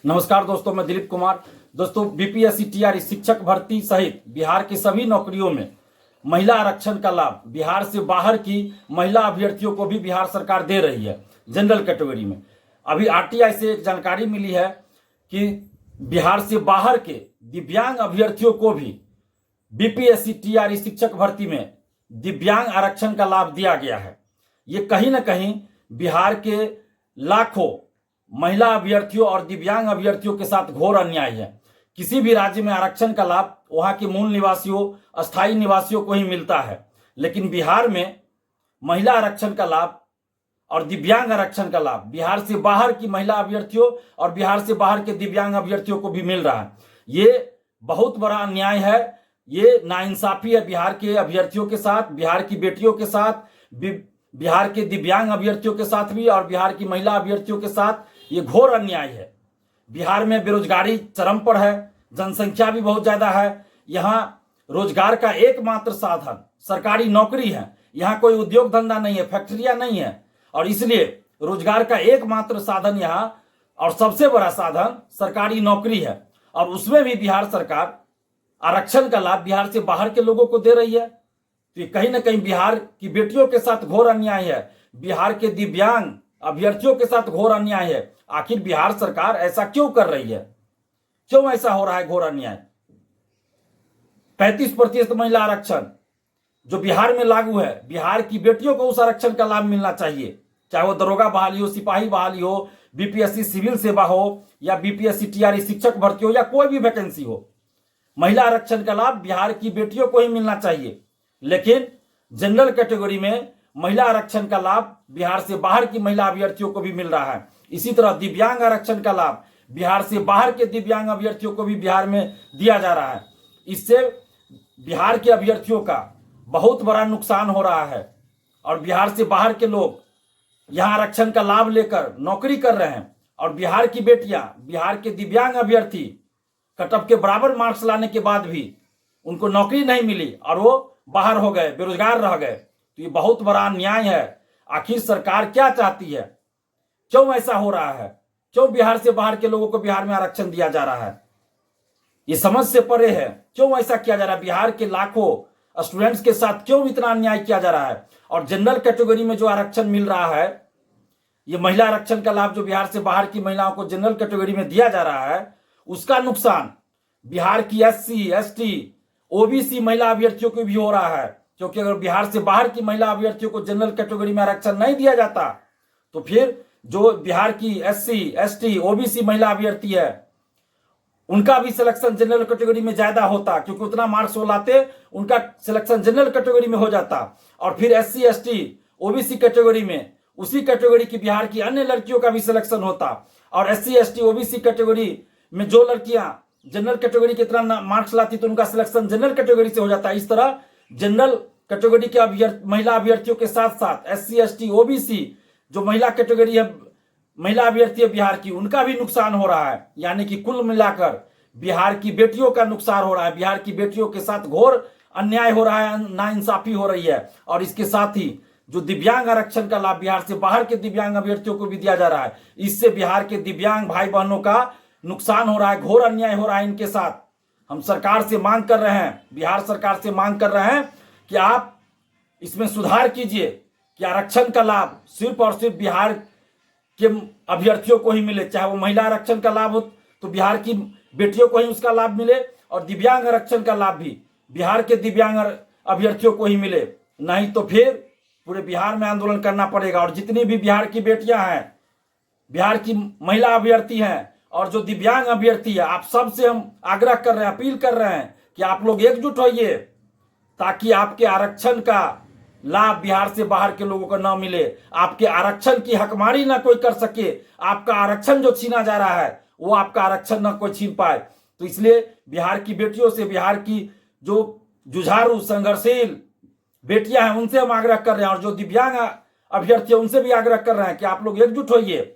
नमस्कार दोस्तों, मैं दिलीप कुमार। दोस्तों, बीपीएससी टीआरई शिक्षक भर्ती सहित बिहार की सभी नौकरियों में महिला आरक्षण का लाभ बिहार से बाहर की महिला अभ्यर्थियों को भी बिहार सरकार दे रही है। जनरल कैटेगरी में अभी आरटीआई से एक जानकारी मिली है कि बिहार से बाहर के दिव्यांग अभ्यर्थियों को भी बीपीएससी टीआरई शिक्षक भर्ती में दिव्यांग आरक्षण का लाभ दिया गया है। ये कहीं ना कहीं बिहार के लाखों महिला अभ्यर्थियों और दिव्यांग अभ्यर्थियों के साथ घोर अन्याय है। किसी भी राज्य में आरक्षण का लाभ वहां के मूल निवासियों, अस्थायी निवासियों को ही मिलता है, लेकिन बिहार में महिला आरक्षण का लाभ और दिव्यांग आरक्षण का लाभ बिहार से बाहर की महिला अभ्यर्थियों और बिहार से बाहर के दिव्यांग अभ्यर्थियों को भी मिल रहा है। ये बहुत बड़ा अन्याय है, ये नाइंसाफी है बिहार के अभ्यर्थियों के साथ, बिहार की बेटियों के साथ, बिहार के दिव्यांग अभ्यर्थियों के साथ भी और बिहार की महिला अभ्यर्थियों के साथ ये घोर अन्याय है। बिहार में बेरोजगारी चरम पर है, जनसंख्या भी बहुत ज्यादा है। यहाँ रोजगार का एकमात्र साधन सरकारी नौकरी है। यहाँ कोई उद्योग धंधा नहीं है, फैक्ट्रियां नहीं है, और इसलिए रोजगार का एकमात्र साधन यहाँ और सबसे बड़ा साधन सरकारी नौकरी है। और उसमें भी बिहार सरकार आरक्षण का लाभ बिहार से बाहर के लोगों को दे रही है। तो ये कहीं ना कहीं बिहार की बेटियों के साथ घोर अन्याय है, बिहार के दिव्यांग अभ्यर्थियों के साथ घोर अन्याय है। आखिर बिहार सरकार ऐसा क्यों कर रही है? क्यों ऐसा हो रहा है घोर अन्याय? 35% महिला आरक्षण जो बिहार में लागू है, बिहार की बेटियों को उस आरक्षण का लाभ मिलना चाहिए, चाहे वो दरोगा बहाली हो, सिपाही बहाली हो, बीपीएससी सिविल सेवा हो, या बीपीएससी टीआरई शिक्षक भर्ती हो, या कोई भी वैकेंसी हो। महिला आरक्षण का लाभ बिहार की बेटियों को ही मिलना चाहिए, लेकिन जनरल कैटेगरी में महिला आरक्षण का लाभ बिहार से बाहर की महिला अभ्यर्थियों को भी मिल रहा है। इसी तरह दिव्यांग आरक्षण का लाभ बिहार से बाहर के दिव्यांग अभ्यर्थियों को भी बिहार में दिया जा रहा है। इससे बिहार के अभ्यर्थियों का बहुत बड़ा नुकसान हो रहा है और बिहार से बाहर के लोग यहाँ आरक्षण का लाभ लेकर नौकरी कर रहे हैं, और बिहार की बेटियां, बिहार के दिव्यांग अभ्यर्थी कट ऑफ के बराबर मार्क्स लाने के बाद भी उनको नौकरी नहीं मिली और वो बाहर हो गए, बेरोजगार रह गए। तो ये बहुत बड़ा अन्याय है। आखिर सरकार क्या चाहती है? क्यों ऐसा हो रहा है? क्यों बिहार से बाहर के लोगों को बिहार में आरक्षण दिया जा रहा है? ये समझ से परे है। क्यों ऐसा किया जा रहा है? बिहार के लाखों स्टूडेंट्स के साथ क्यों इतना अन्याय किया जा रहा है? और जनरल कैटेगरी में जो आरक्षण मिल रहा है, ये महिला आरक्षण का लाभ जो बिहार से बाहर की महिलाओं को जनरल कैटेगरी में दिया जा रहा है, उसका नुकसान बिहार की एससी, एसटी, ओबीसी महिला अभ्यर्थियों को भी हो रहा है। क्योंकि अगर बिहार से बाहर की महिला अभ्यर्थियों को जनरल कैटेगरी में आरक्षण नहीं दिया जाता, तो फिर जो बिहार की एससी, एसटी, ओबीसी महिला अभ्यर्थी है, उनका भी सिलेक्शन जनरल कैटेगरी में ज्यादा होता, क्योंकि उतना मार्क्स वो लाते, उनका सिलेक्शन जनरल कैटेगरी में हो जाता। और फिर एससी, एसटी, ओबीसी कैटेगरी में उसी कैटेगरी की बिहार की अन्य लड़कियों का भी सिलेक्शन होता, और एससी, एसटी, ओबीसी कैटेगरी में जो लड़कियां जनरल कैटेगरी के इतना मार्क्स लाती, तो उनका सिलेक्शन जनरल कैटेगरी से हो जाता। इस तरह जनरल कैटेगरी के महिला अभ्यर्थियों के साथ साथ एससी, एसटी, ओबीसी जो महिला कैटेगरी है, महिला अभ्यर्थी है बिहार की, उनका भी नुकसान हो रहा है। यानी कि कुल मिलाकर बिहार की बेटियों का नुकसान हो रहा है। बिहार की बेटियों के साथ घोर अन्याय हो रहा है, नाइंसाफी हो रही है। और इसके साथ ही जो दिव्यांग आरक्षण का लाभ बिहार से बाहर के दिव्यांग अभ्यर्थियों को भी दिया जा रहा है, इससे बिहार के दिव्यांग भाई बहनों का नुकसान हो रहा है, घोर अन्याय हो रहा है इनके साथ। हम सरकार से मांग कर रहे हैं, बिहार सरकार से मांग कर रहे हैं कि आप इसमें सुधार कीजिए कि आरक्षण का लाभ सिर्फ और सिर्फ बिहार के अभ्यर्थियों को ही मिले। चाहे वो महिला आरक्षण का लाभ हो तो बिहार की बेटियों को ही उसका लाभ मिले, और दिव्यांग आरक्षण का लाभ भी बिहार के दिव्यांग अभ्यर्थियों को ही मिले। नहीं तो फिर पूरे बिहार में आंदोलन करना पड़ेगा। और जितनी भी बिहार की बेटियां हैं, बिहार की महिला अभ्यर्थी हैं और जो दिव्यांग अभ्यर्थी है, आप सबसे हम आग्रह कर रहे हैं, अपील कर रहे हैं कि आप लोग एकजुट होइए, ताकि आपके आरक्षण का लाभ बिहार से बाहर के लोगों को न मिले, आपके आरक्षण की हकमारी ना कोई कर सके, आपका आरक्षण जो छीना जा रहा है वो आपका आरक्षण ना कोई छीन पाए। तो इसलिए बिहार की बेटियों से, बिहार की जो जुझारू संघर्षशील बेटियां हैं, उनसे हम आग्रह कर रहे हैं, और जो दिव्यांग अभ्यर्थी है उनसे भी आग्रह कर रहे हैं कि आप लोग एकजुट होइए,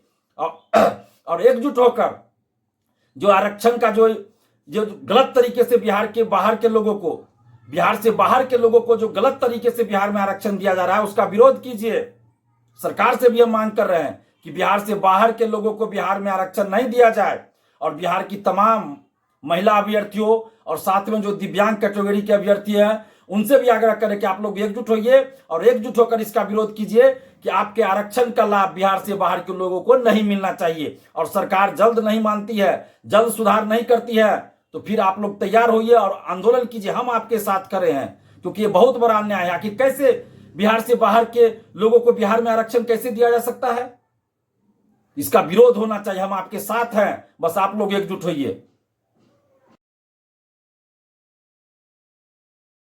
और एकजुट होकर जो आरक्षण का जो गलत तरीके से बिहार के बाहर के लोगों को, बिहार से बाहर के लोगों को जो गलत तरीके से बिहार में आरक्षण दिया जा रहा है, उसका विरोध कीजिए। सरकार से भी हम मांग कर रहे हैं कि बिहार से बाहर के लोगों को बिहार में आरक्षण नहीं दिया जाए, और बिहार की तमाम महिला अभ्यर्थियों और साथ में जो दिव्यांग कैटेगरी के अभ्यर्थी हैं उनसे भी आग्रह करें कि आप लोग एकजुट होइए और एकजुट होकर इसका विरोध कीजिए कि आपके आरक्षण का लाभ बिहार से बाहर के लोगों को नहीं मिलना चाहिए। और सरकार जल्द नहीं मानती है, जल्द सुधार नहीं करती है, तो फिर आप लोग तैयार होइए और आंदोलन कीजिए। हम आपके साथ खड़े हैं, क्योंकि ये बहुत बड़ा अन्याय है। आखिर कैसे बिहार से बाहर के लोगों को बिहार में आरक्षण कैसे दिया जा सकता है? इसका विरोध होना चाहिए। हम आपके साथ हैं, बस आप लोग एकजुट होइए।